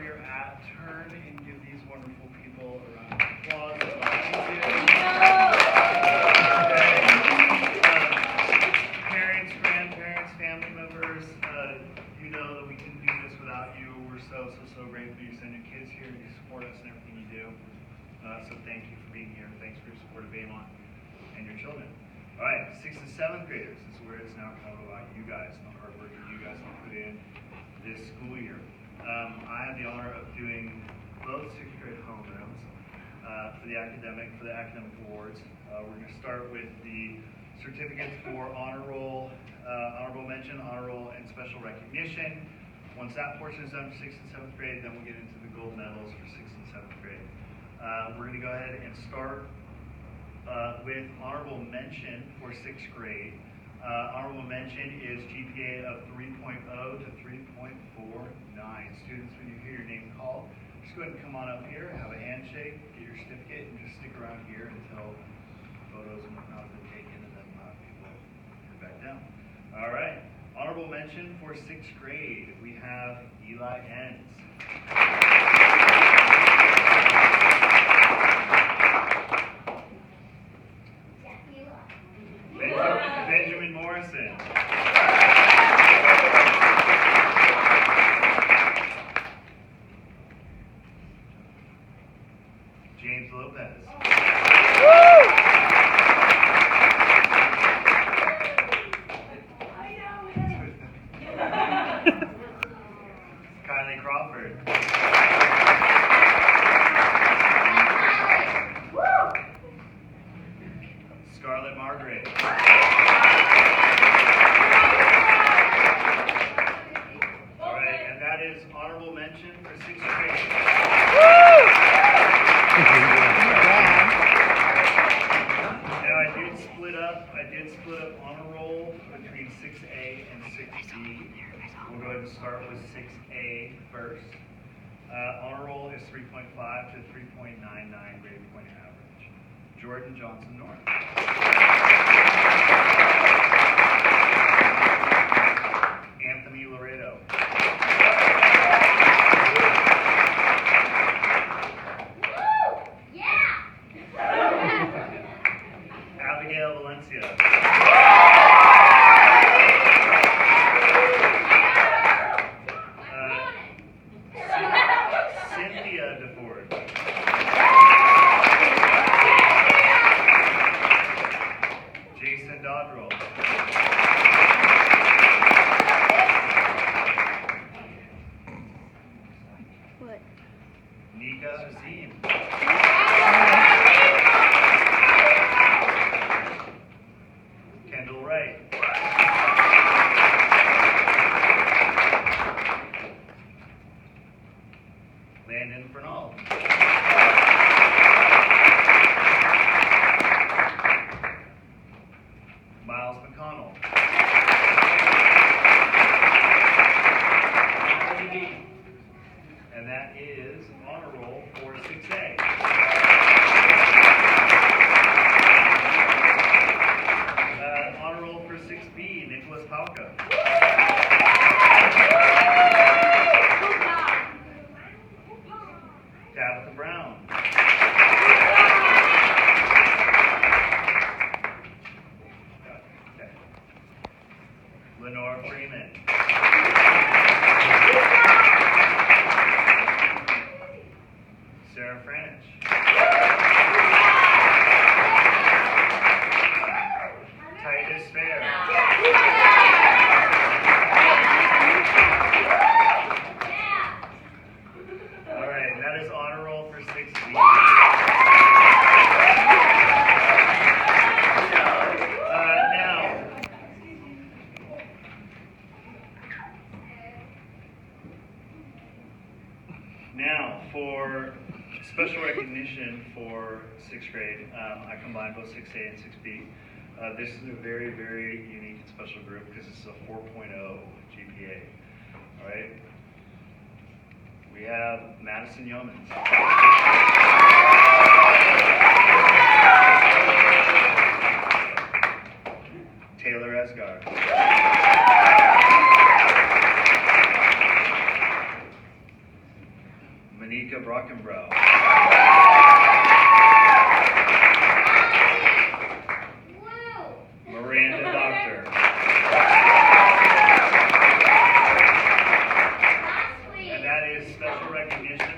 you're at, turn and give these wonderful people a round of applause. Parents, grandparents, family members, you know that we couldn't do this without you. We're so grateful you send your kids here, you support us in everything you do. So thank you for being here. Thanks for your support of Baymont and your children. All right, 6th and 7th graders. This is where it's now kind of about you guys and the hard work that you guys have put in this school year. I have the honor of doing both 6th grade homerooms for the academic awards. We're going to start with the certificates for honor roll, honorable mention, honor roll, and special recognition. Once that portion is done for 6th and 7th grade, then we'll get into the gold medals for 6th and 7th grade. We're going to go ahead and start with honorable mention for 6th grade. Honorable mention is GPA of 3.0 to 3.49. Students, when you hear your name called, just go ahead and come on up here, have a handshake, get your certificate, and just stick around here until photos and whatnot have been taken, and then people head back down. All right. Honorable mention for 6th grade, we have Eli Enns. Benjamin Morrison. James Lopez. Kylie Crawford. Scarlett Margaret. All right, and that is honorable mention for 6th grade. Now I did split up honor roll between 6A and 6B. We'll go ahead and start with 6A first. Honor roll is 3.5 to 3.99 grade point average. Jordan Johnson North. Anthony Laredo. Abigail Valencia. Cynthia DeFord. Jason Dodrell. What? Nika Azim. Kendall Wright. Landon Fernald. Miles McConnell. And that is honor roll for 6A. Honor roll for 6B, Nicholas Palka. Tabitha Brown. Okay. Lenore Freeman. Sarah Franich. Titus Fair. All right, and that is honor roll for 6B. Now, for special recognition for 6th grade, I combined both 6A and 6B. This is a very, very unique and special group because it's a 4.0 GPA. All right. We have Madison Yeomans. Taylor Esgar. Monica Brockenbrough. Miranda Doctor. And that is special recognition.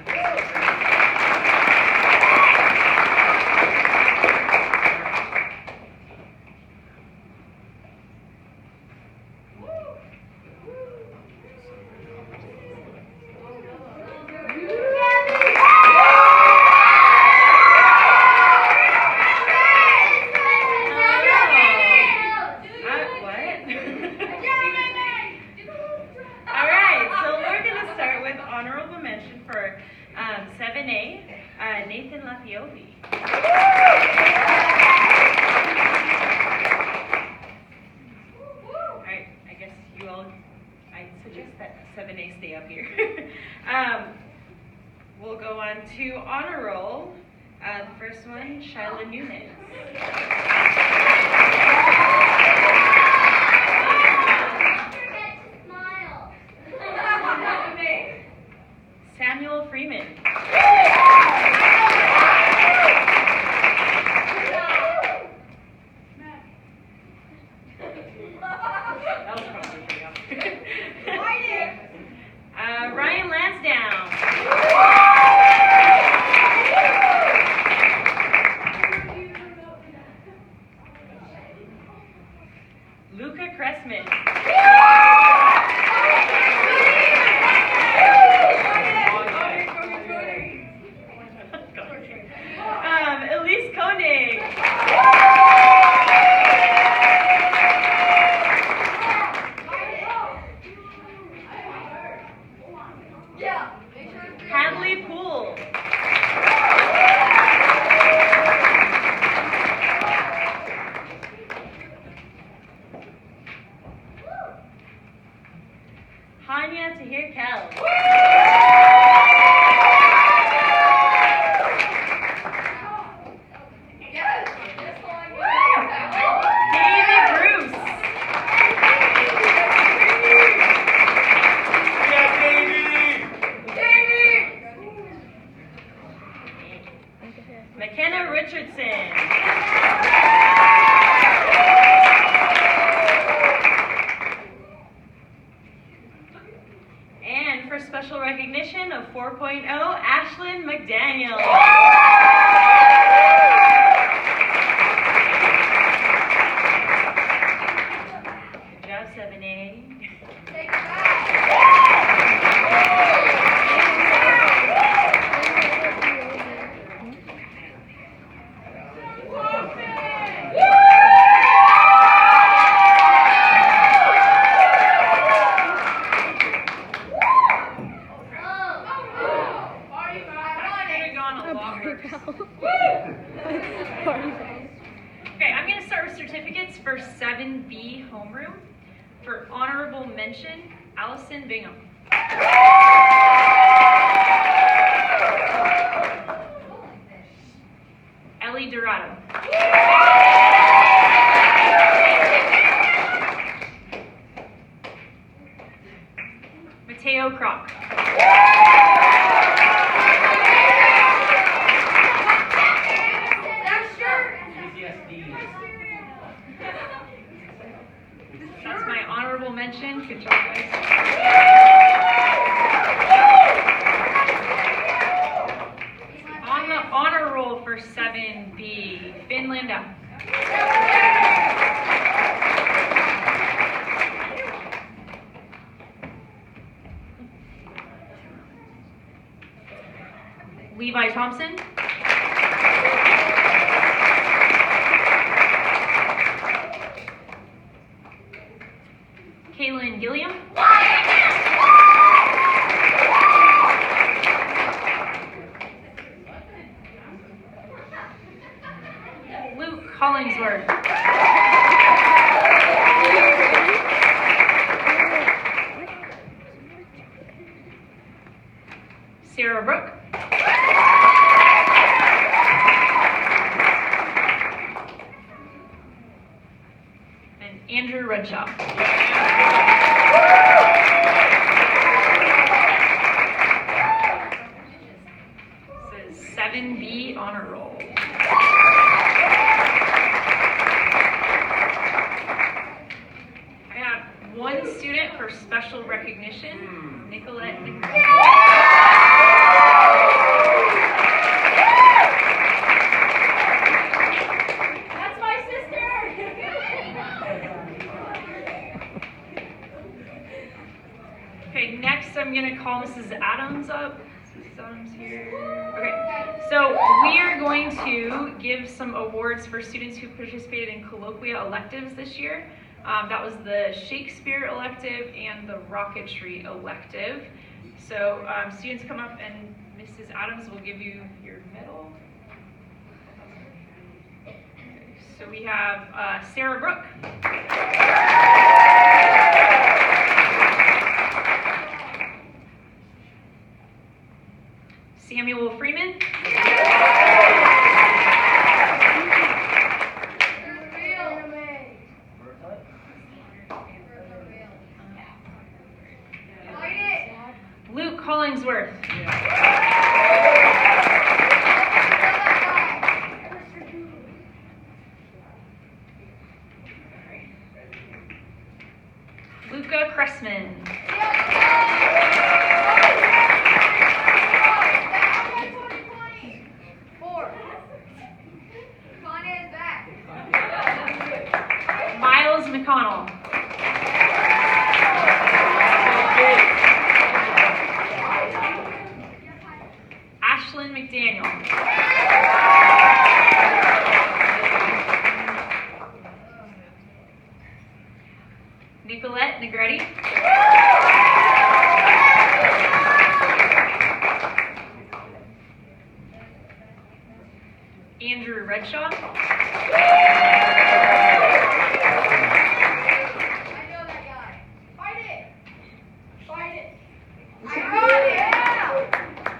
Nathan Lapiovi. Alright, I guess you all, I suggest that 7A stay up here. We'll go on to honor roll. The first one, Shyla Nunez. Samuel Freeman. That was probably pretty obvious. Ryan Lansdowne. Luca Cressman. Elise Koenig. Hadley Poole. Hanya Tahir Kell. David Bruce. McKenna Richardson. And for special recognition of 4.0, Ashlyn McDaniel. Good job, 7A. Take it back. Okay, I'm going to start with certificates for 7B homeroom. For honorable mention, Allison Bingham. Ellie Dorado. Mateo Kroc. That's my honorable mention. Good job, guys. On the honor roll for 7B, Finn Landau. Levi Thompson. Kaylin Gilliam. Luke Hollingsworth. Sarah Brooke. And Andrew Redshaw. 7B honor roll. I have one student for special recognition, Nicolette. That's my sister. Okay, next I'm going to call Mrs. Adams up. Mrs. Adams here. Okay, so we are going to give some awards for students who participated in colloquia electives this year. That was the Shakespeare elective and the rocketry elective. So students come up and Mrs. Adams will give you your medal. Okay, so we have Sarah Brooke. Samuel Freeman. Luke Hollingsworth. Luca Cressman. Miles McConnell. Ashlyn McDaniel. Nicolette Negretti. Andrew Redshaw.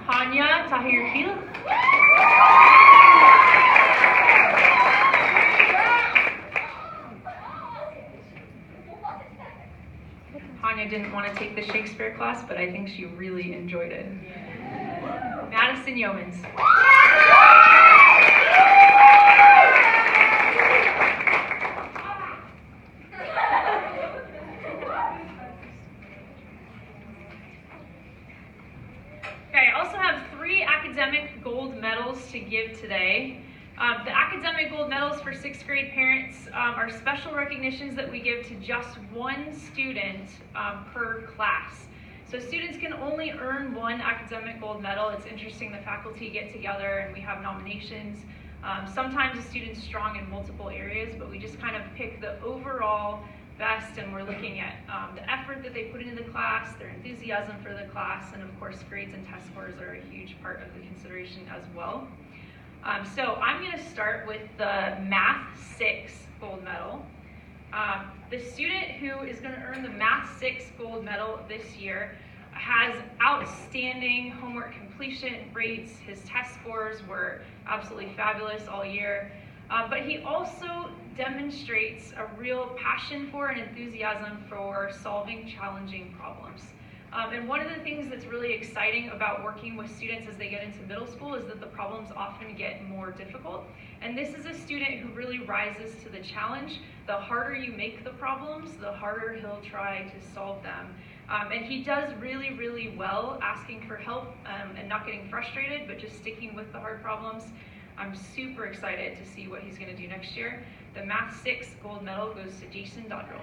Hanya Tahir Hill. Hanya didn't want to take the Shakespeare class, but I think she really enjoyed it. Madison Yeomans. Academic gold medals to give today. The academic gold medals for 6th grade parents are special recognitions that we give to just one student per class. So students can only earn one academic gold medal. It's interesting, the faculty get together and we have nominations. Sometimes a student's strong in multiple areas, but we just kind of pick the overall best, and we're looking at the effort that they put into the class, their enthusiasm for the class, and of course grades and test scores are a huge part of the consideration as well. So I'm going to start with the Math 6 gold medal. The student who is going to earn the Math 6 gold medal this year has outstanding homework completion rates. His test scores were absolutely fabulous all year. But he also demonstrates a real passion for and enthusiasm for solving challenging problems. And one of the things that's really exciting about working with students as they get into middle school is that the problems often get more difficult. And this is a student who really rises to the challenge. The harder you make the problems, the harder he'll try to solve them. And he does really, really well asking for help and not getting frustrated, but just sticking with the hard problems. I'm super excited to see what he's going to do next year. The Math 6 gold medal goes to Jason Dodrell.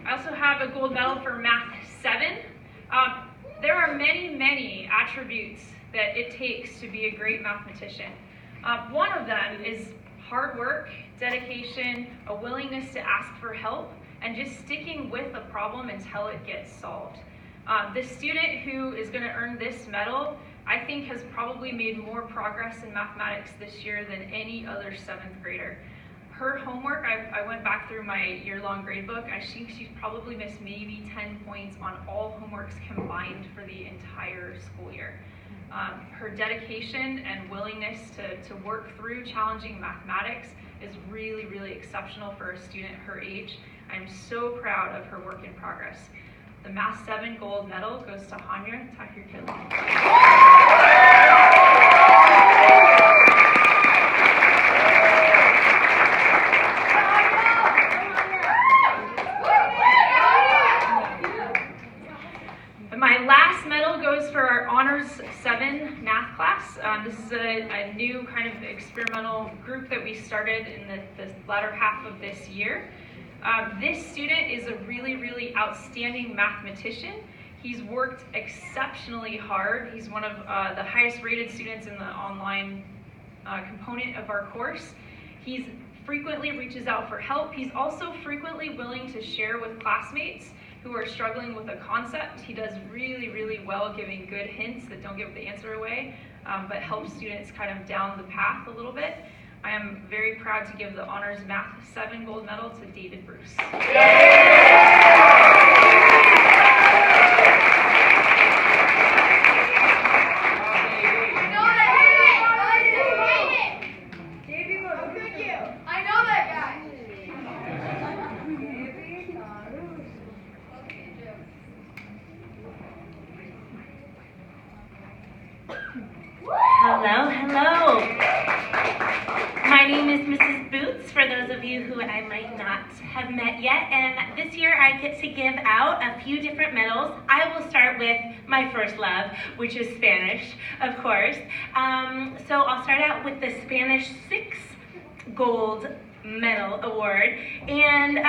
I also have a gold medal for Math 7. There are many, many attributes that it takes to be a great mathematician. One of them is hard work, dedication, a willingness to ask for help, and just sticking with a problem until it gets solved. The student who is going to earn this medal, I think, has probably made more progress in mathematics this year than any other 7th grader. Her homework, I went back through my year-long gradebook. I think she's probably missed maybe 10 points on all homeworks combined for the entire school year. Her dedication and willingness to work through challenging mathematics is really, really exceptional for a student her age. I'm so proud of her work in progress. The Math 7 gold medal goes to Hanya Tahir-Killian. My last medal goes for our Honors 7 math class. This is a new kind of experimental group that we started in the latter half of this year. This student is a really, really outstanding mathematician. He's worked exceptionally hard. He's one of the highest rated students in the online component of our course. He's frequently reaches out for help. He's also frequently willing to share with classmates who are struggling with a concept. He does really, really well giving good hints that don't give the answer away, but help students kind of down the path a little bit. I am very proud to give the Honors Math 7 gold medal to David Bruce. Hello, hello. My name is Mrs. Boots, for those of you who I might not have met yet, and this year I get to give out a few different medals. I will start with my first love, which is Spanish, of course. So I'll start out with the Spanish 6 gold medal award, and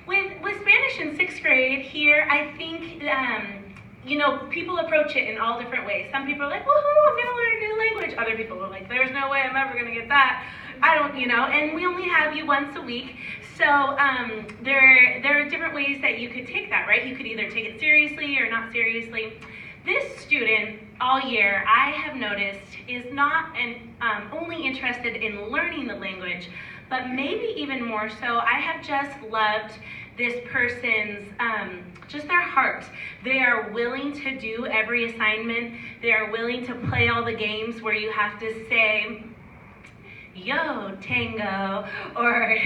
with Spanish in 6th grade here, I think you know, people approach it in all different ways. Some people are like, woohoo, I'm gonna learn a new language. Other people are like, there's no way I'm ever gonna get that. I don't, you know, and we only have you once a week. So there are different ways that you could take that, right? You could either take it seriously or not seriously. This student, all year, I have noticed, is not only interested in learning the language, but maybe even more so, I have just loved this person's, just their heart. They are willing to do every assignment. They are willing to play all the games where you have to say, yo tengo, or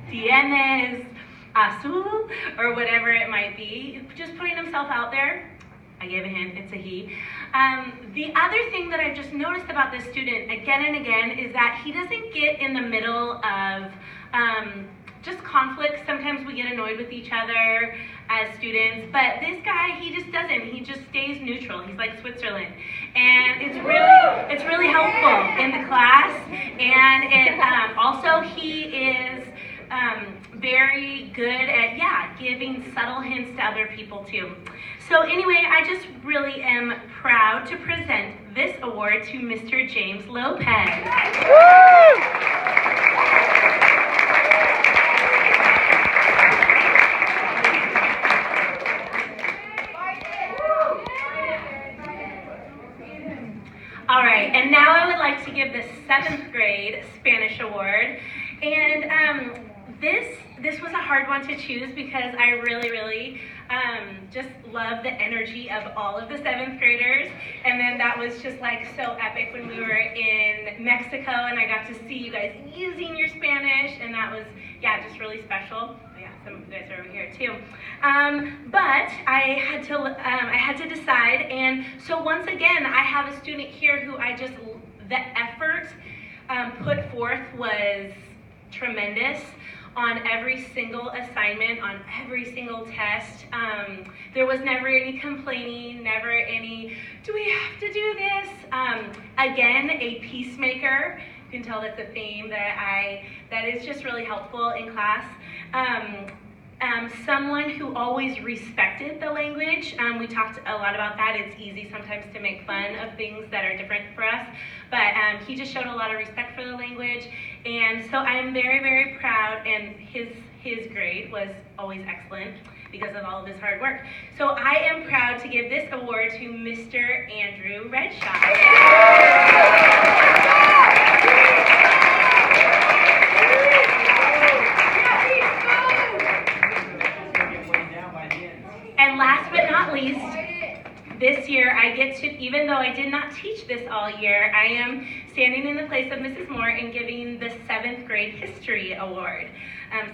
tienes azul, or whatever it might be. Just putting himself out there. I gave a hint, it's a he. The other thing that I've just noticed about this student again and again is that he doesn't get in the middle of just conflicts. Sometimes we get annoyed with each other as students, but this guy, he just doesn't. He just stays neutral. He's like Switzerland. And it's really helpful in the class. And it also, he is very good at, giving subtle hints to other people too. So anyway, I just really am proud to present this award to Mr. James Lopez. All right, and now I would like to give the 7th grade Spanish award. And this was a hard one to choose because I really just love the energy of all of the 7th graders. And then that was just like so epic when we were in Mexico and I got to see you guys using your Spanish, and that was, just really special. Some of you guys are over here too. But I had to decide, and so once again, I have a student here who the effort put forth was tremendous on every single assignment, on every single test. There was never any complaining, never any, do we have to do this? Again, a peacemaker. You can tell that's a theme that is just really helpful in class. Someone who always respected the language. We talked a lot about that. It's easy sometimes to make fun of things that are different for us, but he just showed a lot of respect for the language, and so I'm very proud, and his grade was always excellent because of all of his hard work. So I am proud to give this award to Mr. Andrew Redshaw. And last but not least, this year I get to, even though I did not teach this all year, I am standing in the place of Mrs. Moore and giving the 7th grade Grade History Award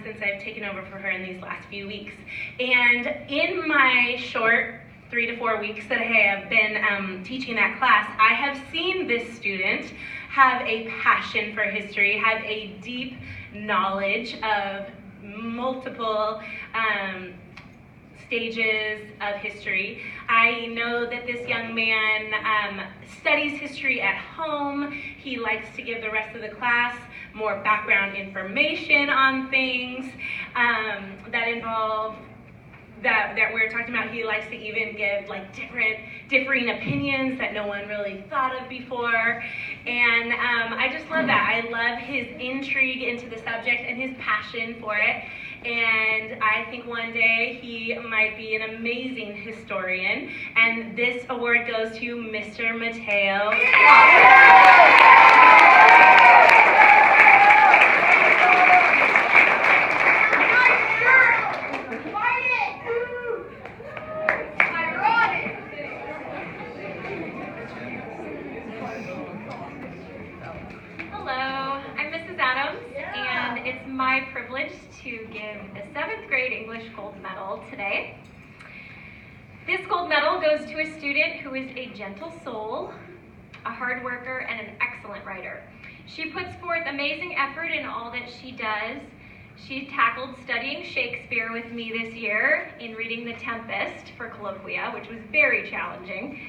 since I've taken over for her in these last few weeks. And in my short 3 to 4 weeks that I have been teaching that class, I have seen this student have a passion for history, have a deep knowledge of multiple stages of history. I know that this young man studies history at home. He likes to give the rest of the class more background information on things that involve that we're talking about. He likes to even give like differing opinions that no one really thought of before. And I just love that. I love his intrigue into the subject and his passion for it. And I think one day he might be an amazing historian. And this award goes to Mr. Mateo. Hello, I'm Mrs. Adams, and it's my privilege to give the 7th grade English gold medal today. This gold medal goes to a student who is a gentle soul, a hard worker, and an excellent writer. She puts forth amazing effort in all that she does. She tackled studying Shakespeare with me this year in reading The Tempest for Colloquia, which was very challenging.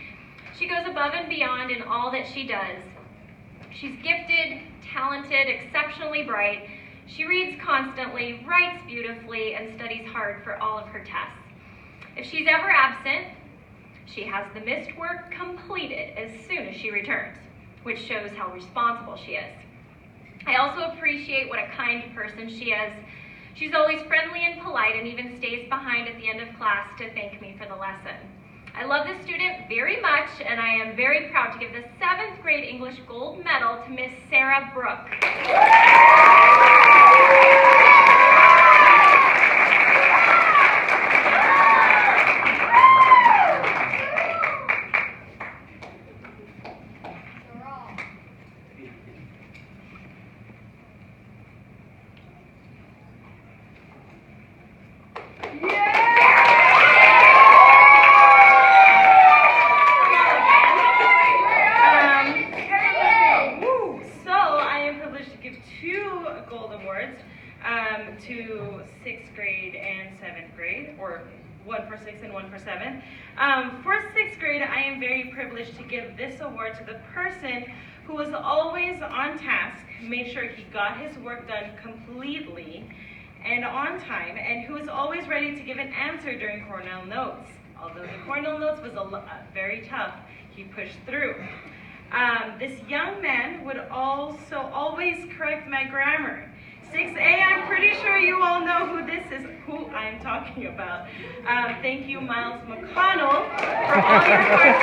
She goes above and beyond in all that she does. She's gifted, talented, exceptionally bright. She reads constantly, writes beautifully, and studies hard for all of her tests. If she's ever absent, she has the missed work completed as soon as she returns, which shows how responsible she is. I also appreciate what a kind person she is. She's always friendly and polite and even stays behind at the end of class to thank me for the lesson. I love this student very much, and I am very proud to give the 7th grade English gold medal to Miss Sarah Brooke. To 6th grade and 7th grade, or one for 6th and one for 7th. For 6th grade, I am very privileged to give this award to the person who was always on task, made sure he got his work done completely and on time, and who was always ready to give an answer during Cornell Notes. Although the Cornell Notes was very tough, he pushed through. This young man would also always correct my grammar. 6A, I'm pretty sure you all know who I'm talking about. Thank you, Miles McConnell, for all your hard work.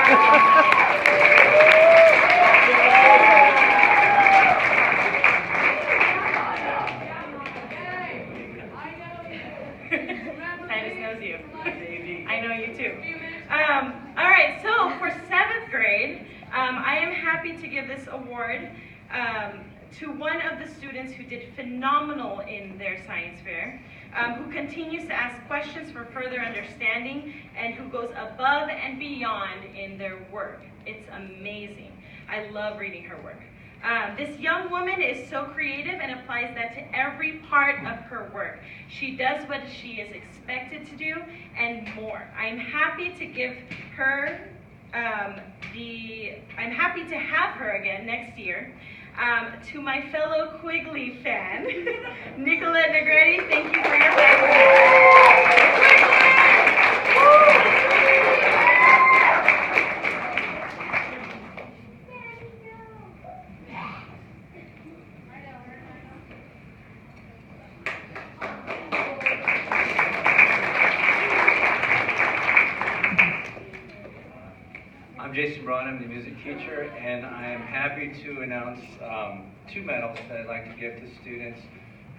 Titus knows you. I know you too. All right, so for 7th grade, I am happy to give this award to one of the students who did phenomenal in their science fair, who continues to ask questions for further understanding, and who goes above and beyond in their work. It's amazing. I love reading her work. This young woman is so creative and applies that to every part of her work. She does what she is expected to do and more. I'm happy to give her I'm happy to have her again next year. To my fellow Quigley fan, Nicolette Negrete, thank you for your hard I'm Jason Braun, I'm the music teacher, and I am happy to announce 2 medals that I'd like to give to students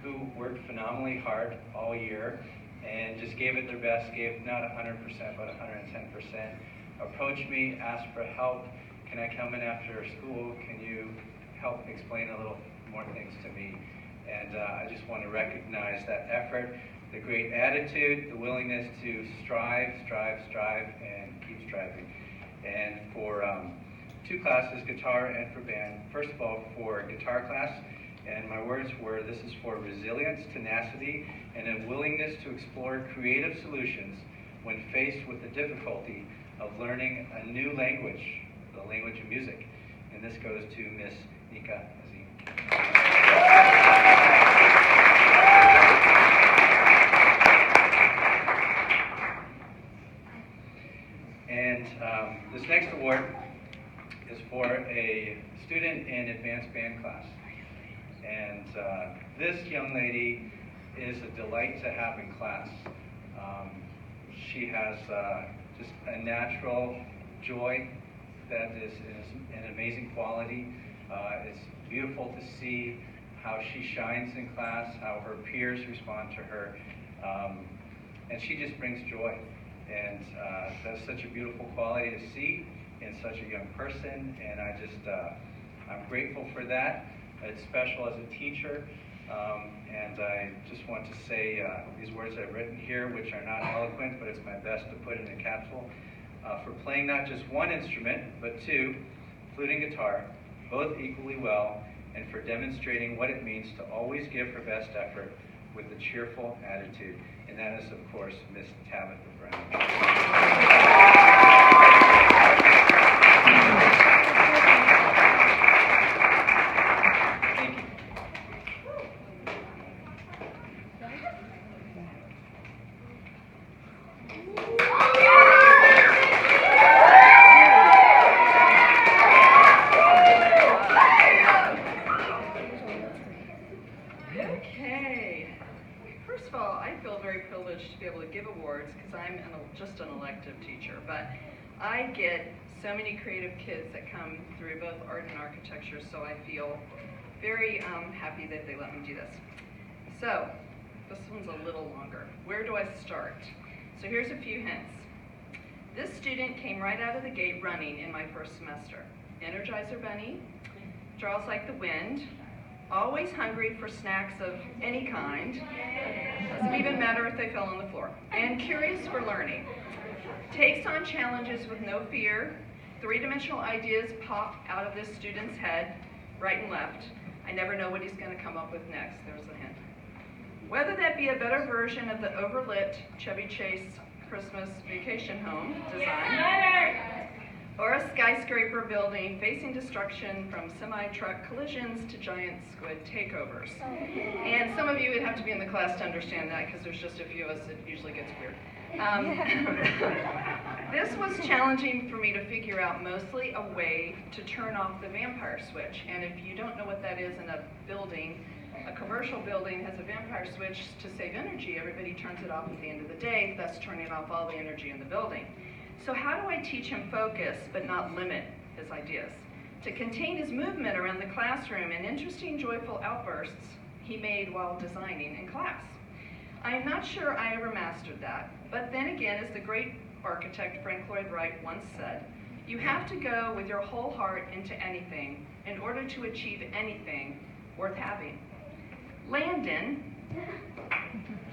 who worked phenomenally hard all year and just gave it their best, gave not 100%, but 110%. Approached me, asked for help. Can I come in after school? Can you help explain a little more things to me? And I just want to recognize that effort, the great attitude, the willingness to strive, and keep striving. And for 2 classes, guitar and for band. First of all, for guitar class, and my words were, this is for resilience, tenacity, and a willingness to explore creative solutions when faced with the difficulty of learning a new language, the language of music. And this goes to Miss Nika Azim. And this next award is for a student in advanced band class. And this young lady is a delight to have in class. She has just a natural joy that is an amazing quality. It's beautiful to see how she shines in class, how her peers respond to her, and she just brings joy. And that's such a beautiful quality to see in such a young person, and I'm grateful for that. It's special as a teacher, and I just want to say these words I've written here, which are not eloquent, but it's my best to put in a capsule. For playing not just one instrument, but 2, flute and guitar, both equally well, and for demonstrating what it means to always give her best effort with a cheerful attitude. And that is, of course, Miss Tabitha Brown. Okay. First of all, I feel very privileged to be able to give awards because I'm just an elective teacher, but I get so many creative kids that come through both art and architecture, so I feel very happy that they let me do this. So, this one's a little longer. Where do I start? So here's a few hints. This student came right out of the gate running in my first semester. Energizer Bunny, draws like the wind, always hungry for snacks of any kind, doesn't even matter if they fell on the floor, and curious for learning. Takes on challenges with no fear. 3-dimensional ideas pop out of this student's head, right and left. I never know what he's going to come up with next. There's a hint. Whether that be a better version of the overlit Chevy Chase Christmas vacation home design, or a skyscraper building facing destruction from semi-truck collisions to giant squid takeovers. And some of you would have to be in the class to understand that because there's just a few of us, it usually gets weird. This was challenging for me to figure out, mostly a way to turn off the vampire switch. And if you don't know what that is in a building, a commercial building has a vampire switch to save energy. Everybody turns it off at the end of the day, thus turning off all the energy in the building. So how do I teach him focus but not limit his ideas? To contain his movement around the classroom and interesting, joyful outbursts he made while designing in class. I am not sure I ever mastered that, but then again, as the great architect Frank Lloyd Wright once said, you have to go with your whole heart into anything in order to achieve anything worth having. Landon,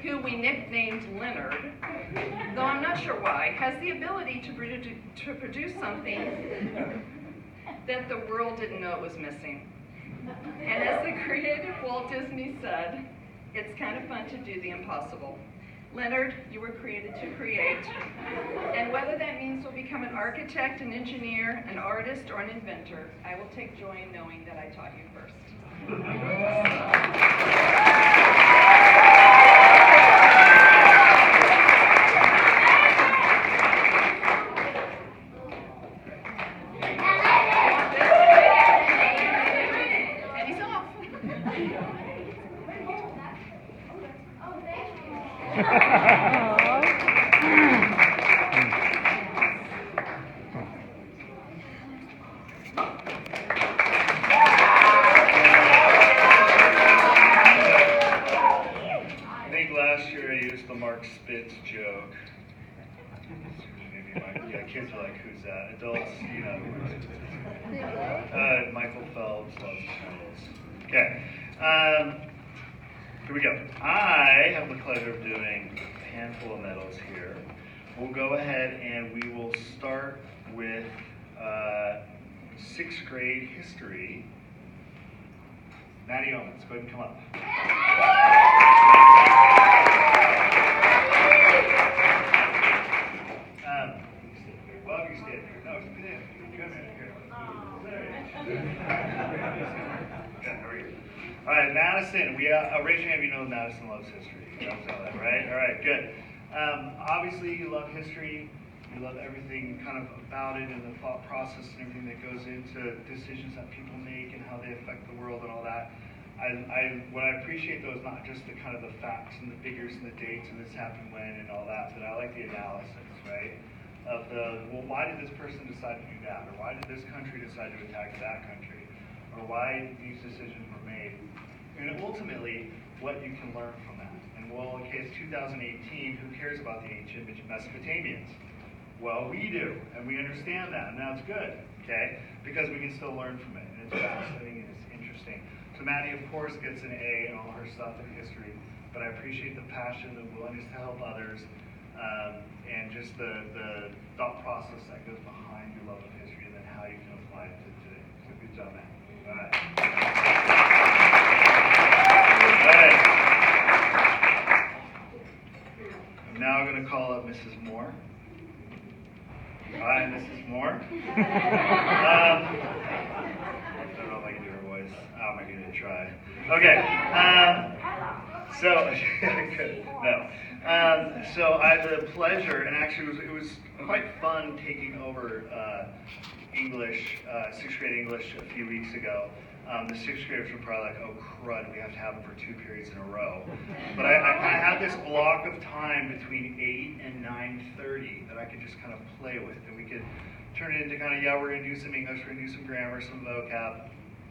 who we nicknamed Leonard, though I'm not sure why, has the ability to produce something that the world didn't know it was missing. And as the creative Walt Disney said, it's kind of fun to do the impossible. Leonard, you were created to create, and whether that means you'll become an architect, an engineer, an artist, or an inventor, I will take joy in knowing that I taught you first. Spitz joke. Maybe kids are like, who's that? Adults, you know. Michael Phelps loves turtles. Okay. Here we go. I have the pleasure of doing a handful of medals here. We'll go ahead and we will start with 6th grade history. Maddie Owens, go ahead and come up. Well, you stand here. No, stand here. Come here. Yeah, how are you? All right, Madison. We raise your hand if you know Madison loves history. You know that, right? All right, good. Obviously, you love history. You love everything kind of about it and the thought process and everything that goes into decisions that people make and how they affect the world and all that. What I appreciate though is not just the kind of the facts and the figures and the dates and this happened when and all that, but I like the analysis, right? Of well, why did this person decide to do that? Or why did this country decide to attack that country? Or why these decisions were made? And ultimately, what you can learn from that. And well, okay, it's 2018, who cares about the ancient Mesopotamians? Well, we do, and we understand that, and that's good, okay? Because we can still learn from it, and it's fascinating and it's interesting. So Maddie, of course, gets an A in all her stuff in history, but I appreciate the passion, the willingness to help others, and just the thought process that goes behind your love of history and then how you can apply it to today. So good job, Maddie. All right. Good. I'm now going to call up Mrs. Moore. Hi, Mrs. Moore. I don't know if I can do her voice. I'm not going to try. Okay. Good. No. So I had the pleasure, and actually it was quite fun taking over English, 6th grade English a few weeks ago. The 6th graders were probably like, oh crud, we have to have them for 2 periods in a row. But I kind of had this block of time between 8 and 9:30 that I could just kind of play with. And we could turn it into kind of, yeah, we're going to do some English, we're going to do some grammar, some vocab.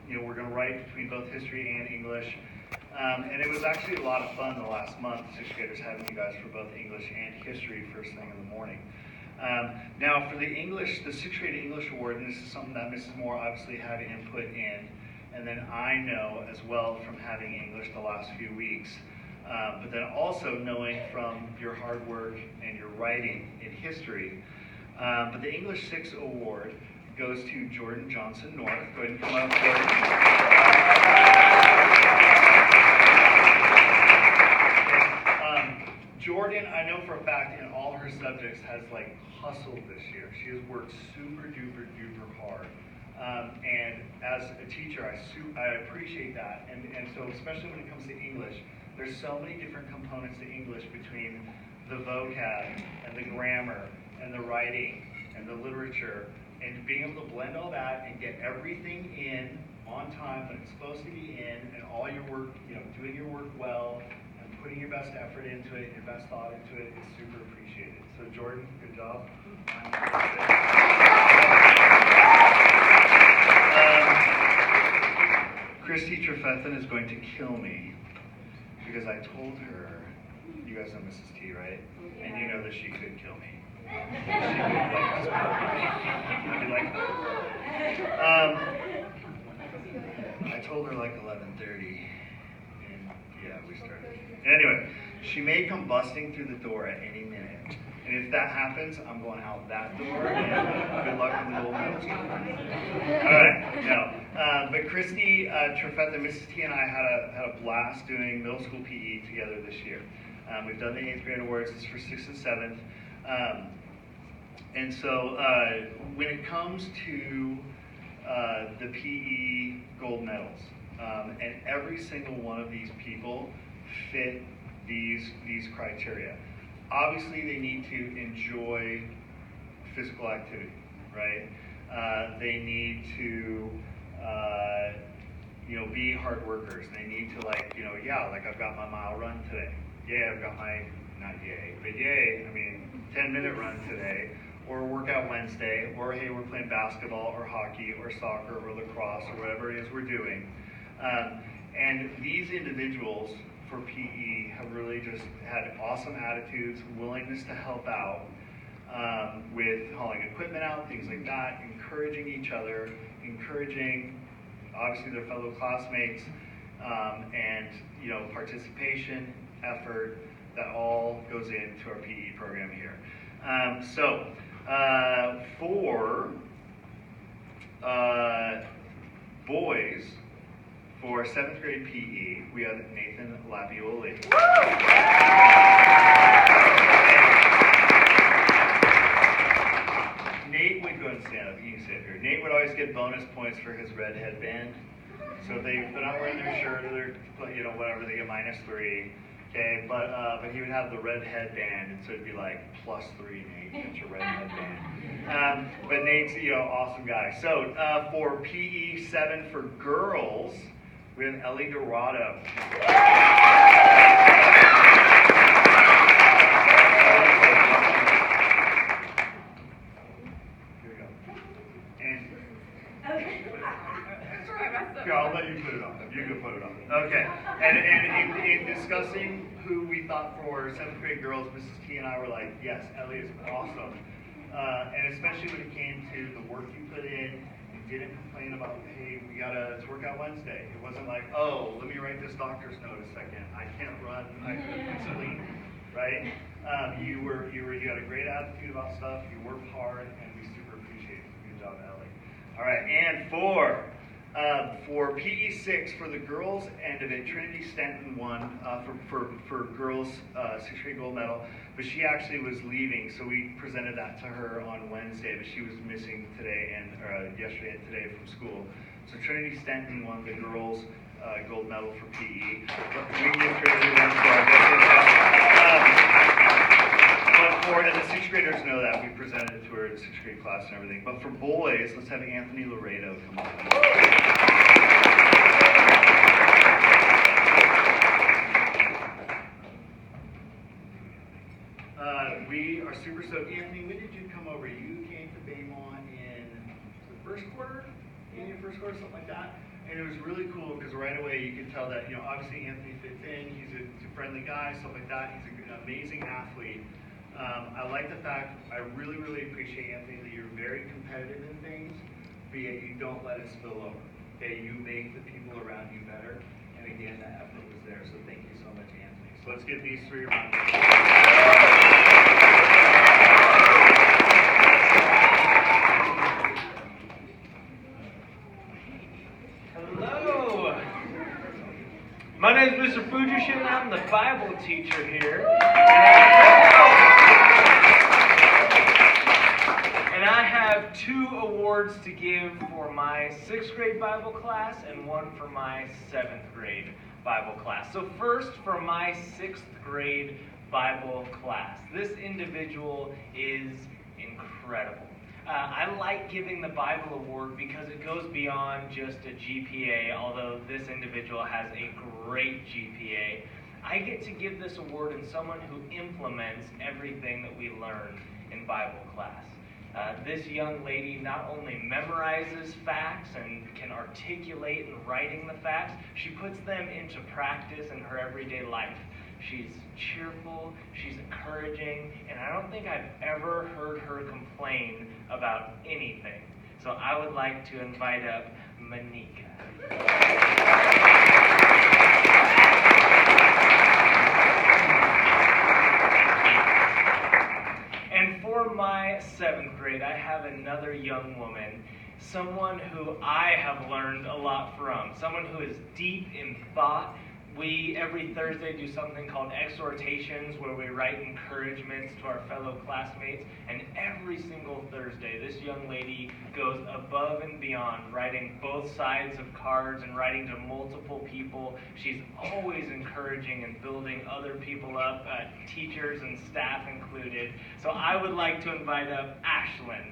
You know, we're going to write between both history and English. And it was actually a lot of fun the last month, 6th graders having you guys for both English and history first thing in the morning. Now for the English, the 6th grade English award, and this is something that Mrs. Moore obviously had input in, and then I know as well from having English the last few weeks, but then also knowing from your hard work and your writing in history. But the English 6 award goes to Jordan Johnson North. Go ahead and come up, Jordan. Jordan, I know for a fact, in all her subjects, has like hustled this year. She has worked super duper duper hard. And as a teacher, I appreciate that. And so especially when it comes to English, there's so many different components to English between the vocab and the grammar and the writing and the literature, and being able to blend all that and get everything in on time when it's supposed to be in, and all your work, you know, doing your work well and putting your best effort into it, your best thought into it is super appreciated. So Jordan, good job. Christy Trefethan is going to kill me because I told her, you guys know Mrs. T, right? And you know that she could kill me. I'd be like, I told her like 11:30, and yeah, we started. Anyway, she may come busting through the door at any minute. And if that happens, I'm going out that door, and good luck with the old middle school. All right, no. But Christy Trefethan, Mrs. T, and I had a blast doing middle school PE together this year. We've done the 8th grade awards. This is for 6th and 7th. And so when it comes to the PE gold medals, and every single one of these people fit these criteria. Obviously, they need to enjoy physical activity, right? They need to, be hard workers. They need to, like I've got my mile run today. Yeah, I've got my, not yay, but yay, 10-minute run today. Or workout Wednesday, or hey, we're playing basketball, or hockey, or soccer, or lacrosse, or whatever it is we're doing. And these individuals for PE have really just had awesome attitudes, willingness to help out with hauling equipment out, things like that, encouraging each other, encouraging obviously their fellow classmates, and participation, effort, that all goes into our PE program here. For boys, for 7th grade PE, we have Nathan Lapioli. Nate would go and stand up. You can sit here. Nate would always get bonus points for his red headband. So if they're not wearing their shirt or their, whatever, they get -3. Okay, but he would have the red headband, and so it'd be like +3, Nate, get your red headband. But Nate's, awesome guy. So for PE 7 for girls, we have Ellie Dorado. Here we go. And yeah, I'll let you put it on. You can put it on. Okay. And in discussing who we thought for 7th grade girls, Mrs. T and I were like, yes, Ellie is awesome. And especially when it came to the work you put in, you didn't complain about, hey, it's workout Wednesday. It wasn't like, oh, let me write this doctor's note a second. I can't run. I couldn't sleep. Right? You had a great attitude about stuff. You worked hard, and we super appreciate it. Good job, Ellie. All right, and for PE 6, for the girls end of it, Trinity Stanton won for girls 6th grade gold medal, but she actually was leaving, so we presented that to her on Wednesday, but she was missing today and yesterday and today from school. So Trinity Stanton won the girls gold medal for PE. But we give Trinity one for our and the 6th graders know that. We presented it to her in the 6th grade class and everything. But for boys, let's have Anthony Laredo come on. We are super stoked. Anthony, when did you come over? You came to Baymont in the first quarter? In your first quarter, something like that? And it was really cool because right away you could tell that, obviously Anthony fits in. He's a friendly guy, stuff like that. He's an amazing athlete. I like the fact, I really, really appreciate, Anthony, that you're very competitive in things, but yet you don't let it spill over. Okay, you make the people around you better, and again, that effort was there, so thank you so much, Anthony. So let's give these 3 a round of Hello! My name is Mr. Fujishin. I'm the Bible teacher here. And I have 2 awards to give for my 6th grade Bible class and 1 for my 7th grade Bible class. So first, for my 6th grade Bible class. This individual is incredible. I like giving the Bible award because it goes beyond just a GPA, although this individual has a great GPA. I get to give this award in someone who implements everything that we learn in Bible class. This young lady not only memorizes facts and can articulate in writing the facts, she puts them into practice in her everyday life. She's cheerful, she's encouraging, and I don't think I've ever heard her complain about anything. So I would like to invite up Monika. And for my 7th grade, I have another young woman, someone who I have learned a lot from, someone who is deep in thought. We, every Thursday, do something called exhortations, where we write encouragements to our fellow classmates. And every single Thursday, this young lady goes above and beyond, writing both sides of cards and writing to multiple people. She's always encouraging and building other people up, teachers and staff included. So I would like to invite up Ashlyn.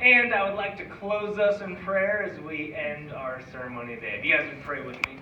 And I would like to close us in prayer as we end our ceremony today. If you guys would pray with me.